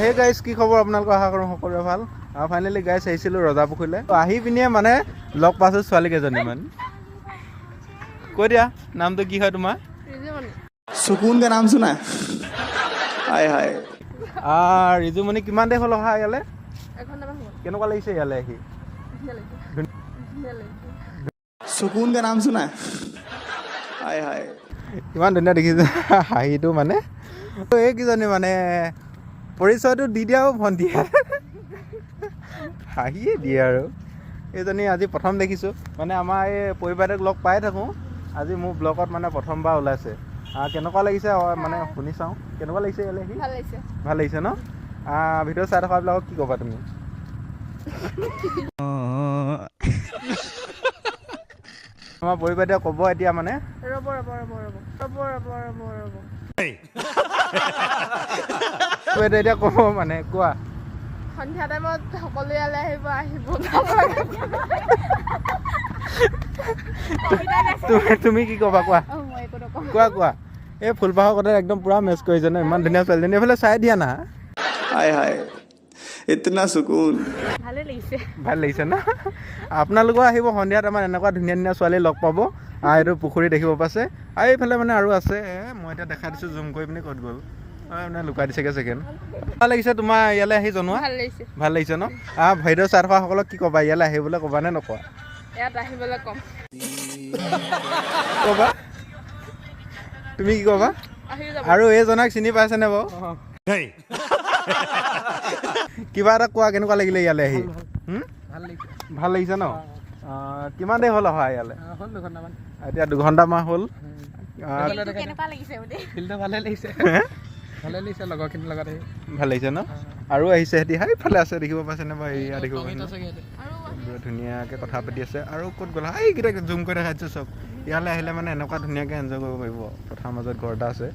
hey guys কি খবৰ আপোনালোকৰ আশা কৰোঁ সকলোৰে ভাল ফাইনেলি গাইজ আহিছিলোঁ ৰজাপুখুৰীলৈ আহি পিনে মানে লগ পাইছোঁ ছোৱালী কেইজনীমান কৈ দিয়া নামটো কি হয় তোমাৰ सुकून का नाम सुना है हाय हाय ৰিজুমণি কিমান দেৰি হ'ল অহা ইয়ালৈ কেনেকুৱা লাগিছে ইয়ালৈ আহি सुकून का नाम सुना है हाय हाय কিমান ধুনীয়া দেখিছে হাঁহিটো মানে এইকেইজনী মানে পৰিচয়টো দি দিয়া আৰু ভণ্টিয়ে হাঁহিয়ে দিয়ে আৰু এইজনী আজি প্ৰথম দেখিছোঁ মানে আমাৰ এই পৰিবাৰক লগ পাই থাকোঁ আজি মোৰ ব্লগত মানে প্ৰথমবাৰ ওলাইছে কেনেকুৱা লাগিছে মানে শুনি চাওঁ কেনেকুৱা লাগিছে ইয়ালৈ আহি ভাল লাগিছে ন ভিডিঅ' চাই থকাবিলাকক কি ক'বা তুমি আমাৰ পৰিবাৰে ক'ব এতিয়া মানে ৰ'ব এতিয়া ক'ব মানে কোৱা সন্ধিয়া টাইমত সকলো ইয়ালৈ আহিব তুমি কি ক'বা কোৱা কোৱা কোৱা এই ফুলপাহৰ কথা একদম পুৰা মেচ কৰিছে ন ইমান ধুনীয়া ছোৱালীজনী এইফালে চাই দিয়া না हाय हाय इतना सुकून ভাল লাগিছে ন আপোনালোকেও আহিব সন্ধিয়া টাইমত এনেকুৱা ধুনীয়া ধুনীয়া ছোৱালী লগ পাব এইটো পুখুৰী দেখিব পাইছে আৰু এইফালে মানে আৰু আছে মই এতিয়া দেখাই দিছোঁ জুম কৰি পিনি ক'ত গ'ল মানে লুকাই দিছেগৈ ছেকেণ্ড ভাল লাগিছে তোমাৰ ইয়ালৈ আহি জনোৱা ভাল লাগিছে ন ভিডিঅ' চাই থকাসকলক কি ক'বা ইয়ালৈ আহিবলৈ ক'বা নে নকোৱা ইয়াত আহিবলৈ কম ক'বা তুমি কি ক'বা আৰু এইজনক চিনি পাইছেনে বাৰু কিবা এটা কোৱা কেনেকুৱা লাগিলে ইয়ালৈ আহি ভাল লাগিছে ন কিমান দেৰি হ'ল অহা ইয়ালৈ এতিয়া 2 ঘণ্টামান হ'ল ভাল লাগিছে ন আৰু আহিছে সিহঁতি সেইফালে আছে দেখিব পাইছেনে বাৰু এয়া দেখিব ধুনীয়াকৈ কথা পাতি আছে আৰু ক'ত গ'লা এইকেইটা জুম কৰি দেখাইছোঁ চব ইয়ালৈ আহিলে মানে এনেকুৱা ধুনীয়াকৈ এনজয় কৰিব পাৰিব পথাৰৰ মাজত ঘৰ এটা আছে